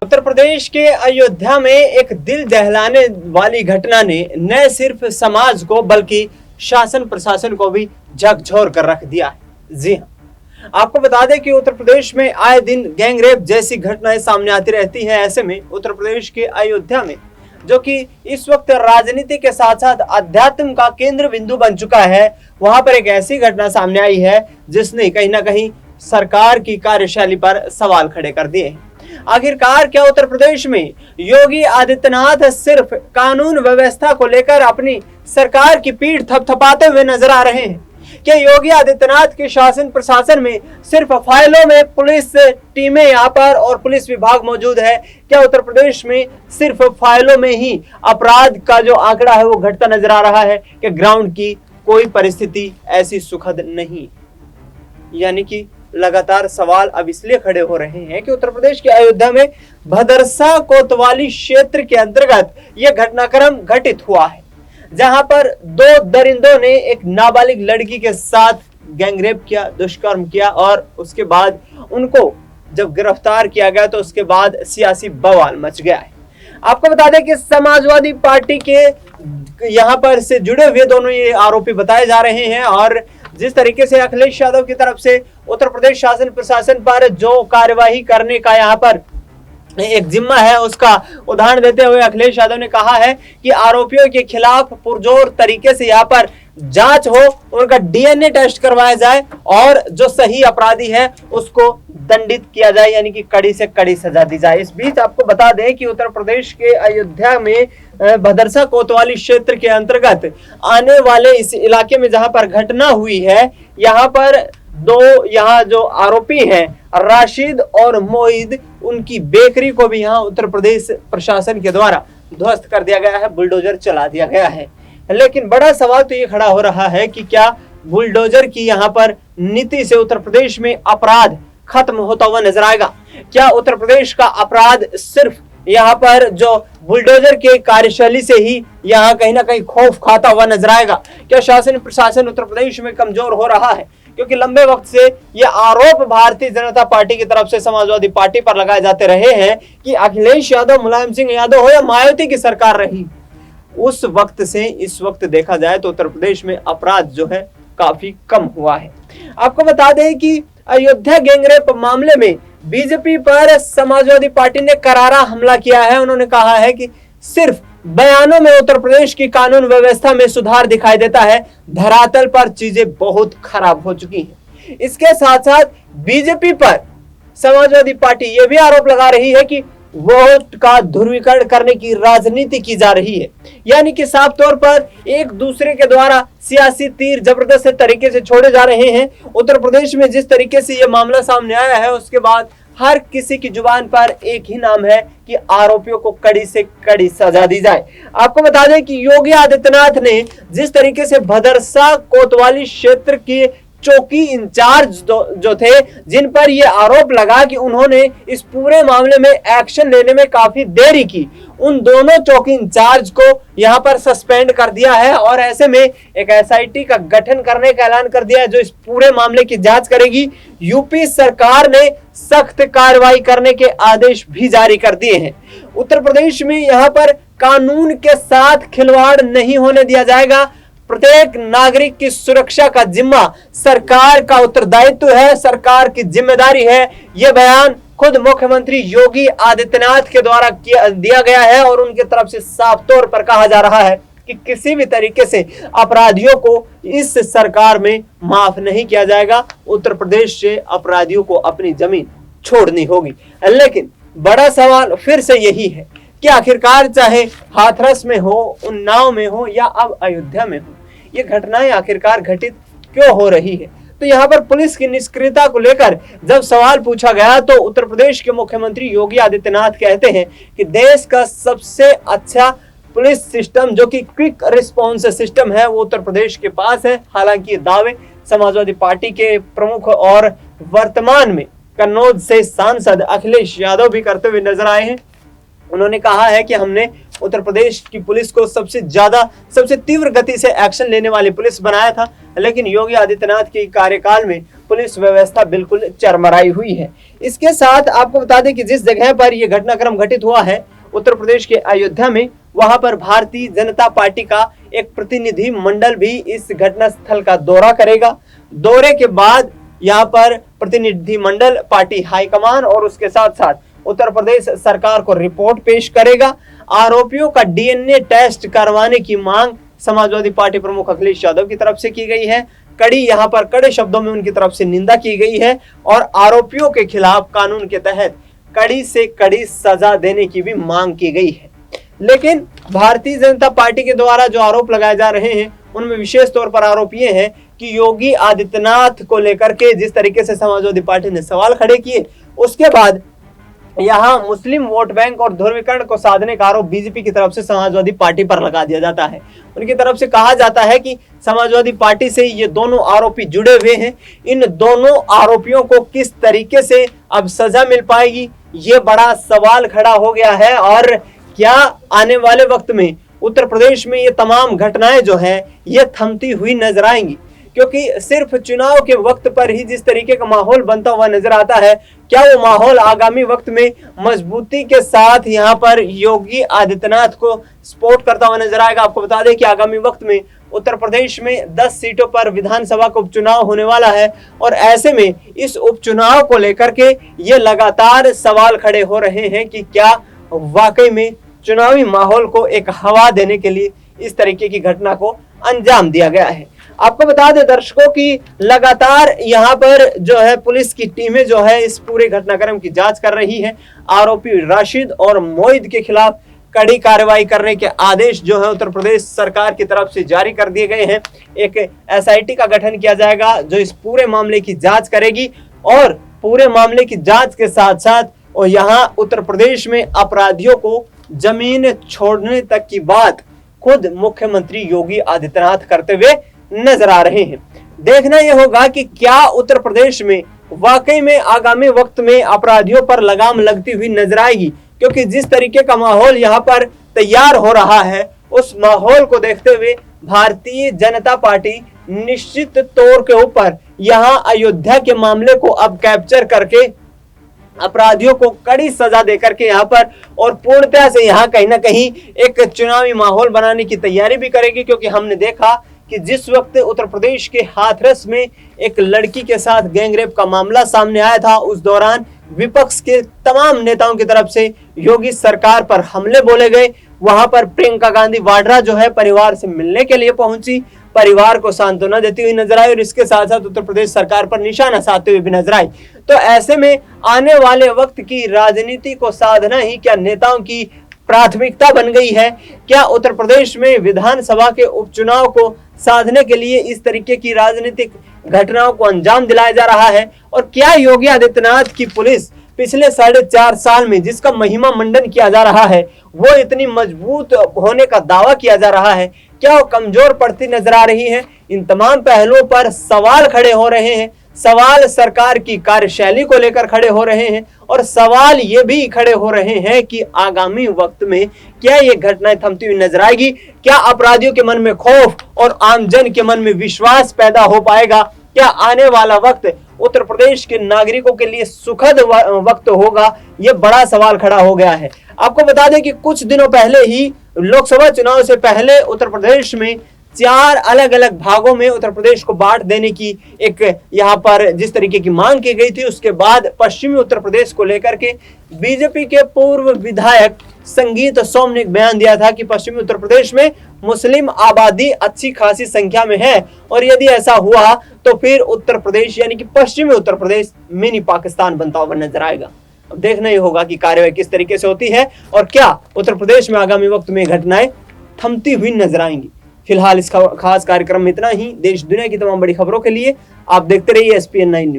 उत्तर प्रदेश के अयोध्या में एक दिल दहलाने वाली घटना ने न सिर्फ समाज को बल्कि शासन प्रशासन को भी झकझोर कर रख दिया है। जी हाँ, आपको बता दें कि उत्तर प्रदेश में आए दिन गैंगरेप जैसी घटनाएं सामने आती रहती हैं। ऐसे में उत्तर प्रदेश के अयोध्या में, जो कि इस वक्त राजनीति के साथ साथ अध्यात्म का केंद्र बिंदु बन चुका है, वहां पर एक ऐसी घटना सामने आई है जिसने कहीं ना कहीं सरकार की कार्यशैली पर सवाल खड़े कर दिए हैं। आखिरकार क्या उत्तर प्रदेश में योगी आदित्यनाथ सिर्फ कानून व्यवस्था को लेकर अपनी सरकार की पीठ थपथपाते हुए नजर आ रहे हैं? क्या योगी आदित्यनाथ के शासन प्रशासन में सिर्फ फाइलों में पुलिस टीमें यहाँ पर और पुलिस विभाग मौजूद है? क्या उत्तर प्रदेश में सिर्फ फाइलों में ही अपराध का जो आंकड़ा है वो घटता नजर आ रहा है? कि ग्राउंड की कोई परिस्थिति ऐसी सुखद नहीं? यानी कि लगातार सवाल अब इसलिए खड़े हो रहे हैं कि उत्तर प्रदेश के अयोध्या में भदरसा कोतवाली क्षेत्र के अंतर्गत यह घटनाक्रम घटित हुआ है, जहां पर दो दरिंदों ने एक नाबालिग लड़की के साथ गैंगरेप किया, दुष्कर्म किया और उसके बाद उनको जब गिरफ्तार किया गया तो उसके बाद सियासी बवाल मच गया है। आपको बता दें कि समाजवादी पार्टी के यहां पर से जुड़े हुए दोनों ये आरोपी बताए जा रहे हैं और जिस तरीके से अखिलेश यादव की तरफ से उत्तर प्रदेश शासन प्रशासन पर जो कार्यवाही करने का यहाँ पर एक जिम्मा है, उसका उदाहरण देते हुए अखिलेश यादव ने कहा है कि आरोपियों के खिलाफ पुरजोर तरीके से यहाँ पर जांच हो, उनका डीएनए टेस्ट करवाया जाए और जो सही अपराधी है उसको दंडित किया जाए, यानी कि कड़ी से कड़ी सजा दी जाए। इस बीच आपको बता दें कि उत्तर प्रदेश के अयोध्या में भदरसा कोतवाली क्षेत्र के अंतर्गत आने वाले इस इलाके में जहां पर घटना हुई है, यहाँ पर यहाँ जो आरोपी हैं राशिद और मोईद, उनकी बेकरी को भी यहाँ उत्तर प्रदेश प्रशासन के द्वारा ध्वस्त कर दिया गया है, बुलडोजर चला दिया गया है। लेकिन बड़ा सवाल तो ये खड़ा हो रहा है कि क्या बुलडोजर की यहाँ पर नीति से उत्तर प्रदेश में अपराध खत्म होता हुआ नजर आएगा? क्या उत्तर प्रदेश का अपराध सिर्फ यहाँ पर जो बुलडोजर के कार्यशैली से ही यहाँ कहीं ना कहीं खौफ खाता हुआ नजर आएगा? क्या शासन प्रशासन उत्तर प्रदेश में कमजोर हो रहा है? क्योंकि लंबे वक्त से ये आरोप भारतीय जनता पार्टी की तरफ से समाजवादी पार्टी पर लगाए जाते रहे हैं कि अखिलेश यादव, मुलायम सिंह यादव हो या मायावती की सरकार रही, उस वक्त से इस वक्त देखा जाए तो उत्तर प्रदेश में अपराध जो है काफी कम हुआ है। आपको बता दें कि अयोध्या गैंगरेप मामले में बीजेपी पर समाजवादी पार्टी ने करारा हमला किया है। उन्होंने कहा है कि सिर्फ बयानों में उत्तर प्रदेश की कानून व्यवस्था में सुधार दिखाई देता है, धरातल पर चीजें बहुत खराब हो चुकी हैं। इसके साथ साथ बीजेपी पर समाजवादी पार्टी यह भी आरोप लगा रही है कि वोट का ध्रुवीकरण करने की राजनीति की जा रही है, यानी कि साफ तौर पर एक दूसरे के द्वारा सियासी तीर जबरदस्त तरीके से छोड़े जा रहे हैं। उत्तर प्रदेश में जिस तरीके से यह मामला सामने आया है, उसके बाद हर किसी की जुबान पर एक ही नाम है कि आरोपियों को कड़ी से कड़ी सजा दी जाए। आपको बता दें कि योगी आदित्यनाथ ने जिस तरीके से भदरसा कोतवाली क्षेत्र की चौकी इंचार्ज जो थे, जिन पर यह आरोप लगा कि उन्होंने इस पूरे मामले में एक्शन लेने में काफी देरी की, उन दोनों चौकी इंचार्ज को यहां पर सस्पेंड कर दिया है और ऐसे में एक एसआईटी का गठन करने का ऐलान कर दिया है जो इस पूरे मामले की जांच करेगी। यूपी सरकार ने सख्त कार्रवाई करने के आदेश भी जारी कर दिए हैं। उत्तर प्रदेश में यहां पर कानून के साथ खिलवाड़ नहीं होने दिया जाएगा। प्रत्येक नागरिक की सुरक्षा का जिम्मा सरकार का उत्तरदायित्व है, सरकार की जिम्मेदारी है। यह बयान खुद मुख्यमंत्री योगी आदित्यनाथ के द्वारा दिया गया है और उनकी तरफ से साफ तौर पर कहा जा रहा है कि किसी भी तरीके से अपराधियों को इस सरकार में माफ नहीं किया जाएगा। उत्तर प्रदेश से अपराधियों को अपनी जमीन छोड़नी होगी। लेकिन बड़ा सवाल फिर से यही है कि आखिरकार चाहे हाथरस में हो, उन्नाव में हो या अब अयोध्या में हो, ये घटनाएं आखिरकार घटित क्यों हो रही है? तो यहाँ पर पुलिस की निष्क्रियता को लेकर जब सवाल पूछा गया तो उत्तर प्रदेश के मुख्यमंत्री योगी आदित्यनाथ कहते हैं कि देश का सबसे अच्छा पुलिस सिस्टम जो कि क्विक रिस्पॉन्स सिस्टम है वो उत्तर प्रदेश के पास है। हालांकि ये दावे समाजवादी पार्टी के प्रमुख और वर्तमान में कन्नौज से सांसद अखिलेश यादव भी करते हुए नजर आए हैं। उन्होंने कहा है कि हमने उत्तर प्रदेश की पुलिस को सबसे तीव्र गति से एक्शन लेने वाली पुलिस बनाया था, लेकिन योगी आदित्यनाथ के कार्यकाल में पुलिस व्यवस्था बिल्कुल चरमराई हुई है। इसके साथ आपको बता दें कि जिस जगह पर यह घटनाक्रम घटित हुआ है उत्तर प्रदेश के अयोध्या में, वहां पर भारतीय जनता पार्टी का एक प्रतिनिधि मंडल भी इस घटना स्थल का दौरा करेगा। दौरे के बाद यहाँ पर प्रतिनिधि मंडल पार्टी हाईकमान और उसके साथ साथ उत्तर प्रदेश सरकार को रिपोर्ट पेश करेगा। आरोपियों का डीएनए टेस्ट करवाने की मांग समाजवादी पार्टी प्रमुख अखिलेश यादव की तरफ से की गई है। यहाँ पर कड़े शब्दों में उनकी तरफ से निंदा की गई है और आरोपियों के खिलाफ कानून के तहत कड़ी से कड़ी सजा देने की भी मांग की गई है। लेकिन भारतीय जनता पार्टी के द्वारा जो आरोप लगाए जा रहे हैं उनमें विशेष तौर पर आरोप ये है कि योगी आदित्यनाथ को लेकर के जिस तरीके से समाजवादी पार्टी ने सवाल खड़े किए, उसके बाद यहाँ मुस्लिम वोट बैंक और ध्रुवीकरण को साधने का आरोप बीजेपी की तरफ से समाजवादी पार्टी पर लगा दिया जाता है। उनकी तरफ से कहा जाता है कि समाजवादी पार्टी से ये दोनों आरोपी जुड़े हुए हैं। इन दोनों आरोपियों को किस तरीके से अब सजा मिल पाएगी, ये बड़ा सवाल खड़ा हो गया है। और क्या आने वाले वक्त में उत्तर प्रदेश में ये तमाम घटनाएं जो है ये थमती हुई नजर आएंगी? क्योंकि सिर्फ चुनाव के वक्त पर ही जिस तरीके का माहौल बनता हुआ नजर आता है, क्या वो माहौल आगामी वक्त में मजबूती के साथ यहाँ पर योगी आदित्यनाथ को सपोर्ट करता हुआ नजर आएगा? आपको बता दें कि आगामी वक्त में उत्तर प्रदेश में 10 सीटों पर विधानसभा का उपचुनाव होने वाला है और ऐसे में इस उपचुनाव को लेकर के ये लगातार सवाल खड़े हो रहे हैं कि क्या वाकई में चुनावी माहौल को एक हवा देने के लिए इस तरीके की घटना को अंजाम दिया गया है। आपको बता दें दर्शकों कि लगातार यहाँ पर जो है पुलिस की टीमें जो है इस पूरे घटनाक्रम की जांच कर रही है। आरोपी राशिद और मोहित के खिलाफ कड़ी कार्रवाई करने के आदेश जो है उत्तर प्रदेश सरकार की तरफ से जारी कर दिए गए हैं। एक एसआईटी का गठन किया जाएगा जो इस पूरे मामले की जांच करेगी और पूरे मामले की जांच के साथ साथ और यहाँ उत्तर प्रदेश में अपराधियों को जमीन छोड़ने तक की बात खुद मुख्यमंत्री योगी आदित्यनाथ करते हुए नजर आ रहे हैं। देखना यह होगा कि क्या उत्तर प्रदेश में वाकई में आगामी वक्त में अपराधियों पर लगाम लगती हुई नजर आएगी, क्योंकि जिस तरीके का माहौल यहाँ पर तैयार हो रहा है उस माहौल को देखते हुए भारतीय जनता पार्टी निश्चित तौर के ऊपर यहाँ अयोध्या के मामले को अब कैप्चर करके अपराधियों को कड़ी सजा देकर के यहाँ पर और पूर्णतः से यहाँ कहीं ना कहीं एक चुनावी माहौल बनाने की तैयारी भी करेगी। क्योंकि हमने देखा कि जिस वक्त उत्तर प्रदेश के हाथरस में एक लड़की के साथ गैंगरेप का मामला सामने आया था, उस दौरान विपक्ष के तमाम नेताओं की तरफ से योगी सरकार पर हमले बोले गए। वहां पर प्रियंका गांधी वाड्रा जो है परिवार से मिलने के लिए पहुंची, परिवार को सांत्वना देती हुई नजर आई और इसके साथ साथ उत्तर प्रदेश सरकार पर निशाना साधते हुए भी नजर आई। तो ऐसे में आने वाले वक्त की राजनीति को साधना ही क्या नेताओं की प्राथमिकता बन गई है? क्या उत्तर प्रदेश में विधानसभा के उपचुनाव को साधने के लिए इस तरीके की राजनीतिक घटनाओं को अंजाम दिलाया जा रहा है? और क्या योगी आदित्यनाथ की पुलिस पिछले 4.5 साल में जिसका महिमा मंडन किया जा रहा है वो इतनी मजबूत होने का दावा किया जा रहा है, क्या वो कमजोर पड़ती नजर आ रही है? इन तमाम पहलुओं पर सवाल खड़े हो रहे हैं। सवाल सरकार की कार्यशैली को लेकर खड़े हो रहे हैं और सवाल ये भी खड़े हो रहे हैं कि आगामी वक्त में क्या ये घटनाएं थमती हुई नजर आएगी? क्या अपराधियों के मन में खौफ और आमजन के मन में विश्वास पैदा हो पाएगा? क्या आने वाला वक्त उत्तर प्रदेश के नागरिकों के लिए सुखद वक्त होगा? ये बड़ा सवाल खड़ा हो गया है। आपको बता दें कि कुछ दिनों पहले ही लोकसभा चुनाव से पहले उत्तर प्रदेश में 4 अलग अलग भागों में उत्तर प्रदेश को बांट देने की एक यहाँ पर जिस तरीके की मांग की गई थी, उसके बाद पश्चिमी उत्तर प्रदेश को लेकर के बीजेपी के पूर्व विधायक संगीत सोम ने एक बयान दिया था कि पश्चिमी उत्तर प्रदेश में मुस्लिम आबादी अच्छी खासी संख्या में है और यदि ऐसा हुआ तो फिर उत्तर प्रदेश यानी कि पश्चिमी उत्तर प्रदेश मिनी पाकिस्तान बनता हुआ नजर आएगा। अब देखना ही होगा कि कार्रवाई किस तरीके से होती है और क्या उत्तर प्रदेश में आगामी वक्त में घटनाएं थमती हुई नजर आएंगी। फिलहाल इस खास कार्यक्रम में इतना ही। देश दुनिया की तमाम बड़ी खबरों के लिए आप देखते रहिए SPN9 न्यूज।